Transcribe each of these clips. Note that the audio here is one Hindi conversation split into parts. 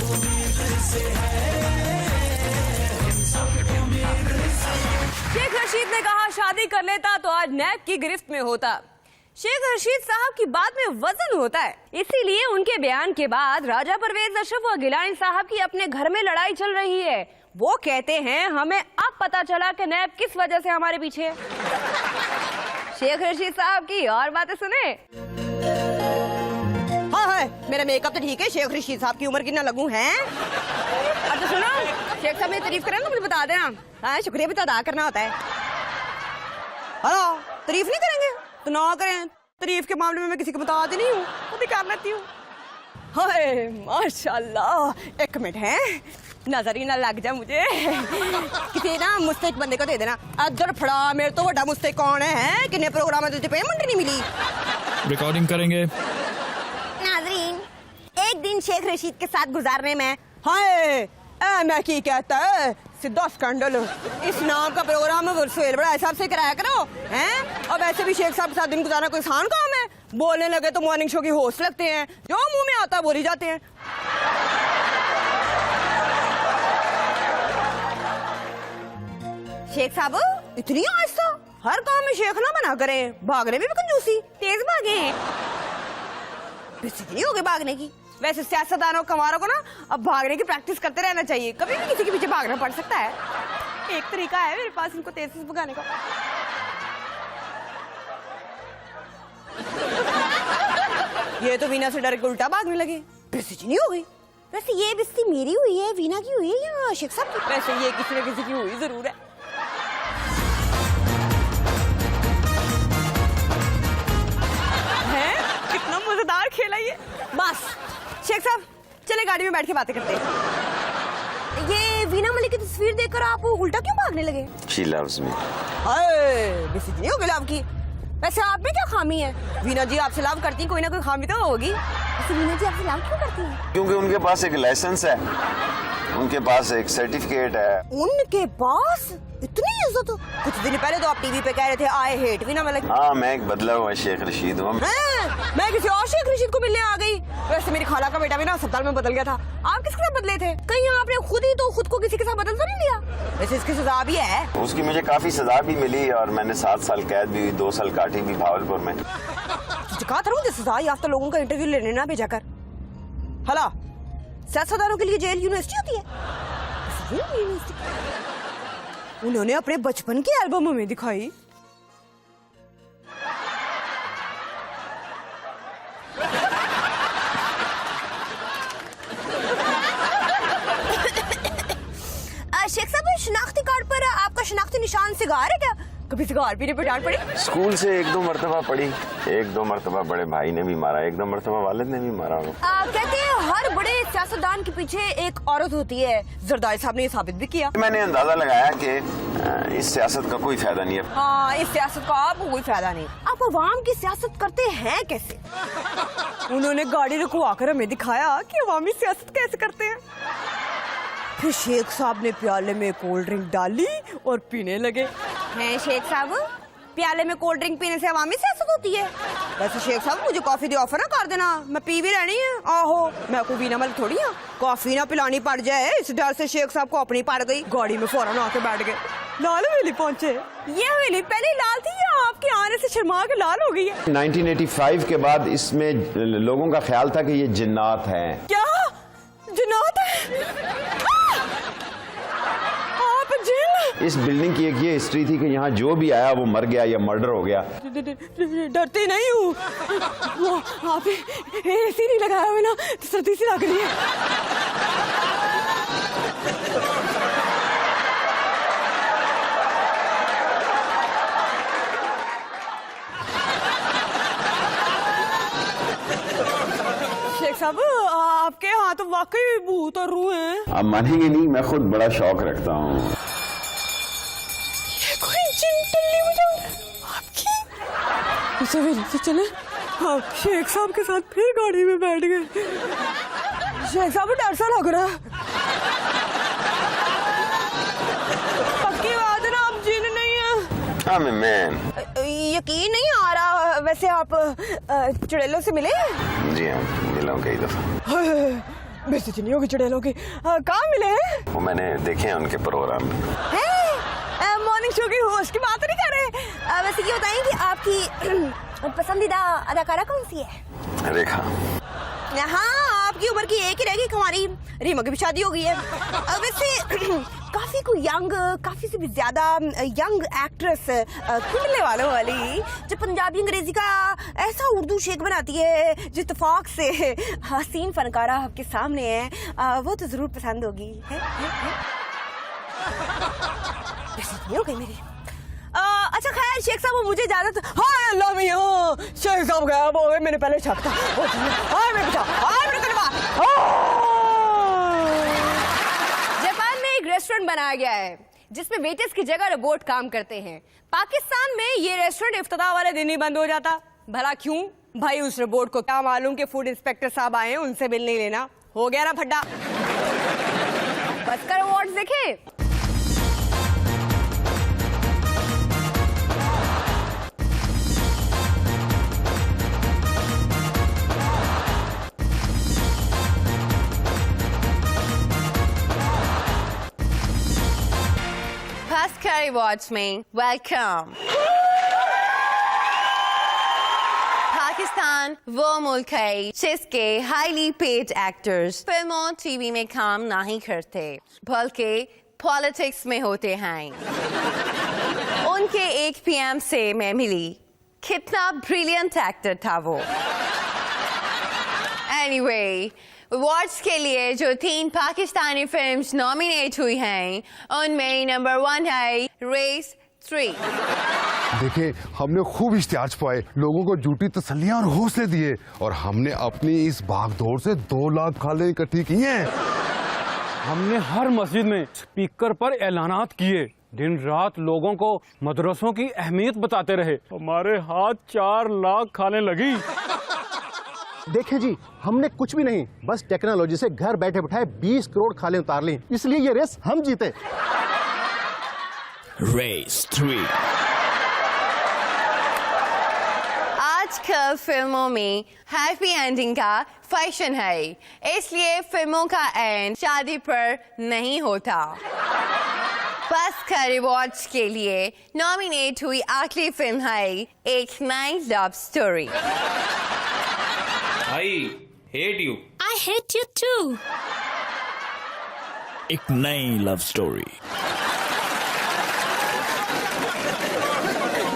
शेख रशीद ने कहा शादी कर लेता तो आज नैब की गिरफ्त में होता। शेख रशीद साहब की बात में वजन होता है, इसीलिए उनके बयान के बाद राजा परवेज अशरफ और गिलानी साहब की अपने घर में लड़ाई चल रही है। वो कहते हैं हमें अब पता चला कि नैब किस वजह से हमारे पीछे है। शेख रशीद साहब की और बातें सुने। हाँ, मेरा मेकअप तो ठीक है, शेख रशीद साहब की उम्र कितना लगूं है? अच्छा सुनो, शेख साहब ने तारीफ करें तो मुझे बता देना। हाँ, शुक्रिया भी तो अदा करना होता है। हेलो, तारीफ नहीं करेंगे तो ना करें। तारीफ के मामले में मैं किसी को बताती नहीं हूँ, खुद ही कर लेती हूँ। हाय माशाल्लाह। एक मिनट है, नजर ही ना लग जाए मुझे। किसी ना मुस्तैक बंदे को दे देना। अदर फड़ा मेरे तो बड़ा मुस्तैक कौन है? किन्ने प्रोग्राम में तुझे पेमेंट नहीं मिली? रिकॉर्डिंग करेंगे। नाजरीन, एक दिन शेख रशीद के साथ गुजारने में हाय मैं की कहता है सीधा स्कैंडल। इस नाम का प्रोग्राम सुहेल बड़ा हिसाब से कराया करो हैं। और वैसे भी शेख साहब के साथ दिन गुजारना कोई आसान काम है? बोलने लगे तो मॉर्निंग शो की होस्ट लगते हैं, जो मुंह में आता बोली जाते हैं। शेख साहब इतनी आहिस्ता, हर काम में शेख ना बना करें। भागने में भी कंजूसी, तेज भागे। बेइज्जती हो गई भागने की। वैसे सियासतदानों कमारों को ना अब भागने की प्रैक्टिस करते रहना चाहिए, कभी भी किसी के पीछे भागना पड़ सकता है। एक तरीका है मेरे पास इनको तेज से भगाने का। ये तो वीना से डर के उल्टा भागने लगे। बेइज्जती नहीं हो गई? वैसे ये बेइज्जती मेरी हुई है, वीना की हुई है या शेख साहब की? वैसे ये किसी न किसी की हुई जरूर है। कितना मजेदार खेला ये। बस शेख साहब चले गाड़ी में बैठ के बातें करते हैं। ये वीना मलिक की तस्वीर देखकर आप उल्टा क्यों भागने लगे? She loves me. बेइज्जती नहीं हो गई लव की? वैसे आप में क्या खामी है? वीना जी आपसे लव करती हैं, कोई ना कोई खामी तो होगी। वैसे वीना जी आपसे लव क्यों करती हैं? क्योंकि उनके पास एक लाइसेंस है, उनके पास एक सर्टिफिकेट है। उनके पास इतनी इज्जत? कुछ दिन पहले तो आप टीवी पे कह रहे थे आई हेट वीना मलिक। हाँ, मैं एक बदला हुआ शेख रशीद हूँ। मैं किसी और शेख रशीद को मिलने आ गई। वैसे मेरी खाला का बेटा भी ना अस्पताल में बदल गया था। आप किसके साथ बदले थे? कहीं आपने खुद ही तो खुद को किसी के साथ बदल तो नहीं लिया? वैसे इसकी सजा भी है। उसकी मुझे काफी सजा भी मिली और मैंने 7 साल कैद भी हुई, 2 साल काटी भी भावलपुर में। कहा था मुझे सजा याफ्ता लोगों का इंटरव्यू लेने ना भेजा कर। हला सियासतदानों के लिए जेल यूनिवर्सिटी होती है। उन्होंने अपने बचपन की एल्बम में दिखाई। शेख साहब, शनाख्ती कार्ड पर आपका शनाख्ती निशान सिगार है क्या? कभी सिगार पीने पर डांट पड़ी? स्कूल से 1-2 मरतबा पड़ी, 1-2 मरतबा बड़े भाई ने भी मारा, 1-2 मरतबा वालिद ने भी मारा। कहते हैं हर बड़े सियासतदान के पीछे एक औरत होती है। जरदारी साहब ने ये साबित भी किया। मैंने अंदाजा लगाया कि इस सियासत का कोई फायदा नहीं है। हाँ, इस सियासत का आपको कोई फायदा नहीं। आप अवाम की सियासत करते हैं कैसे? उन्होंने गाड़ी रुकवा कर हमें दिखाया कि अवामी सियासत कैसे करते हैं। फिर शेख साहब ने प्याले में कोल्ड ड्रिंक डाली और पीने लगे। हैं शेख साहब, प्याले में कोल्ड ड्रिंक पीने से अवामी सियासत होती है? वैसे शेख साहब मुझे कॉफी दी ऑफर ना कर देना, मैं पी भी रहनी है। आहो, मैं कोई वीना मलिक थोड़ी हूँ, कॉफी ना पिलानी पड़ जाए इस डर से शेख साहब को अपनी पड़ गई। गाड़ी में फौरन आके बैठ गए। लाल हवेली पहुंचे। ये हवेली पहले लाल थी या आपके आने से शर्मा के लाल हो गई है? 1985 के बाद इसमें लोगों का ख्याल था कि ये जिन्नात हैं। क्या जिन्नात है? इस बिल्डिंग की एक ये हिस्ट्री थी कि यहाँ जो भी आया वो मर गया या मर्डर हो गया। डरती नहीं हूँ, आप एसी नहीं लगाया हुआ ना तो सर्दी सी लग रही है। शेख साहब, आपके हाथ तो वाकई भूत और रूह हैं। आप मानेंगे नहीं, मैं खुद बड़ा शौक रखता हूँ। आपकी चले आप शेख साहब के साथ फिर गाड़ी में बैठ गए। शेख साहब डर सा लग रहा है। पक्की बात है ना, आप जिन नहीं है? I'm a man. यकीन नहीं आ रहा। वैसे आप चुड़ैलों से मिले? जी हाँ, मिला हूँ कई दफा। बेइज्जती नहीं होगी चुड़ैलों की। कहाँ मिले हैं? वो मैंने देखे हैं उनके प्रोग्राम में। मॉर्निंग शो की होस्ट की बात नहीं कर रहे। वैसे ये बताएं कि आपकी पसंदीदा अदाकारा कौन सी है? रेखा। हाँ, आपकी उम्र की एक ही रह गई, हमारी रीमा की भी शादी हो गई है। वैसे काफी कोई यंग, काफी से भी ज्यादा यंग एक्ट्रेस कुंडले वालों वाली जो पंजाबी अंग्रेजी का ऐसा उर्दू शेक बनाती है जो इत्तेफाक से हसीन फनकारा आपके सामने है, वो तो जरूर पसंद होगी। हो गई मेरी। अच्छा खैर शेख साहब, वो मुझे इजाजत। हाय अल्लाह मियां, शेख साहब गायब हो गए, मैंने पहले छापता। हाय मेरे बचा, हाय मेरे कलमा। जापान में एक रेस्टोरेंट बनाया गया है जिसमें वेटर्स की जगह रोबोट काम करते हैं। पाकिस्तान में ये रेस्टोरेंट इफ्तिताह वाले दिन ही बंद हो जाता। भला क्यों? भाई उस रोबोट को क्या मालूम कि फूड इंस्पेक्टर साहब आए हैं, उनसे बिल नहीं लेना। हो गया ना फड्डा। बस कर अवार्ड देखे। Pascal Watch में वेलकम। पाकिस्तान वो मुल्क है जिसके हाईली पेड एक्टर्स फिल्मों टीवी में काम नहीं करते बल्कि पॉलिटिक्स में होते हैं। उनके 1 PM से मैं मिली, कितना ब्रिलियंट एक्टर था वो। एनीवे, अवार्ड्स के लिए जो 3 पाकिस्तानी फिल्म्स नॉमिनेट हुई हैं उनमें नंबर 1 है रेस 3। देखिए, हमने खूब इश्तिहार छुपाए, लोगों को झूठी तसल्लियां और हौसले दिए, और हमने अपनी इस भागदौड़ से 2 लाख खाले इकट्ठी की हैं। हमने हर मस्जिद में स्पीकर पर ऐलानात किए, दिन रात लोगों को मदरसों की अहमियत बताते रहे। हमारे हाथ 4 लाख खाने लगी। देखें जी, हमने कुछ भी नहीं, बस टेक्नोलॉजी से घर बैठे बैठाए 20 करोड़ खाले उतार ली, इसलिए ये रेस हम जीते। रेस 3। आजकल फिल्मों में हैप्पी एंडिंग का फैशन है, इसलिए फिल्मों का एंड शादी पर नहीं होता। बस का रिवॉर्ड्स के लिए नॉमिनेट हुई आखिरी फिल्म है एक नई love story. I hate you. I hate you too. एक नई लव स्टोरी।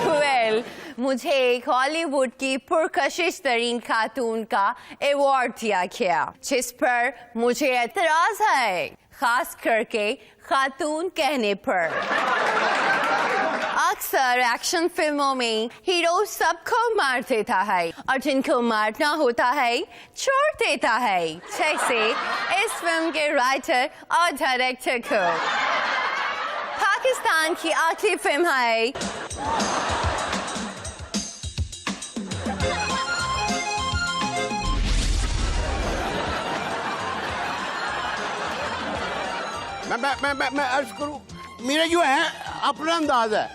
Well, मुझे एक हॉलीवुड की पुरकशिश तरीन खातून का अवार्ड दिया गया, जिस पर मुझे एतराज है, खास करके खातून कहने पर। अक्सर एक्शन फिल्मों में हीरो सबको मार देता है और जिनको मारना होता है छोड़ देता है, जैसे इस फिल्म के राइटर और डायरेक्टर को। पाकिस्तान की आखिरी फिल्म है मैं अर्ज करूं, मेरा जो है अपना अंदाज है।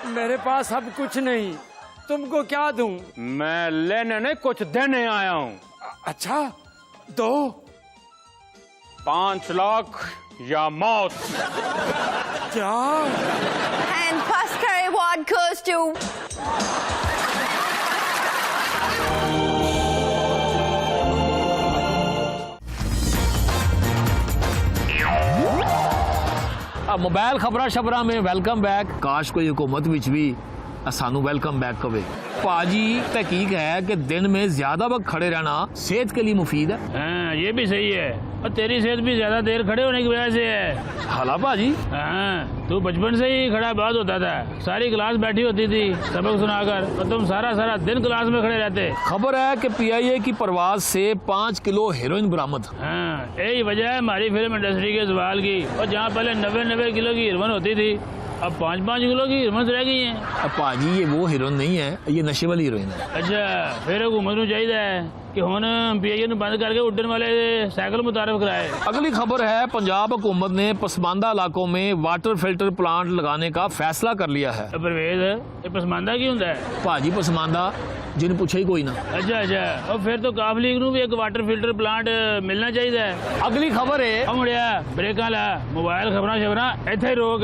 मेरे पास अब कुछ नहीं, तुमको क्या दूं? मैं लेने नहीं, कुछ देने आया हूँ। अच्छा, दो। 5 लाख या मौत। क्या? and Pascal Award goes to mobile खबरा शबरा में वेलकम बैक। काश कोई हुकूमत विच भी सानू वेलकम बैक कवे। पाजी तहकीक है कि दिन में ज्यादा वक्त खड़े रहना सेहत के लिए मुफीद है। हाँ, ये भी सही है, और तेरी सेहत भी ज्यादा देर खड़े होने की वजह से है। हाला पाजी, हाँ, तू बचपन से ही खड़ा बहुत होता था, सारी क्लास बैठी होती थी सबक सुनाकर, और तुम सारा सारा दिन क्लास में खड़े रहते। खबर है कि PIA की परवाज से 5 किलो हेरोइन बरामद। हाँ, यही वजह है हमारी फिल्म इंडस्ट्री के सवाल की, और जहाँ पहले 90-90 किलो की हीरोइन होती थी, अब 5-5 किलो की हीरोइन रह गई है। अब पाजी ये वो हीरोइन नहीं है, ये नशे वाली हीरोइन है। अच्छा, फिर हुकूमत को चाहिए कि हुण PIA ਨੂੰ ਬੰਦ ਕਰਕੇ ਉੱਡਣ ਵਾਲੇ ਸਾਈਕਲ ਮੁਤਾਰਿਫ कराए। अगली खबर है, पंजाब हुकूमत ने पसमानदा इलाकों में वाटर फिल्टर प्लांट लगाने का फैसला कर लिया है। परवेज ये पसमानदा की हुंदा है? भाजी पसमानदा जिन पूछा ही कोई ना। अच्छा अच्छा, और फिर तो काफ लीग नूं भी एक वाटर फिल्टर प्लांट मिलना चाहिए। अगली खबर है, मुड़िया ब्रेकां ला, मोबाइल खबरां शबरां इत्थे ही रोक।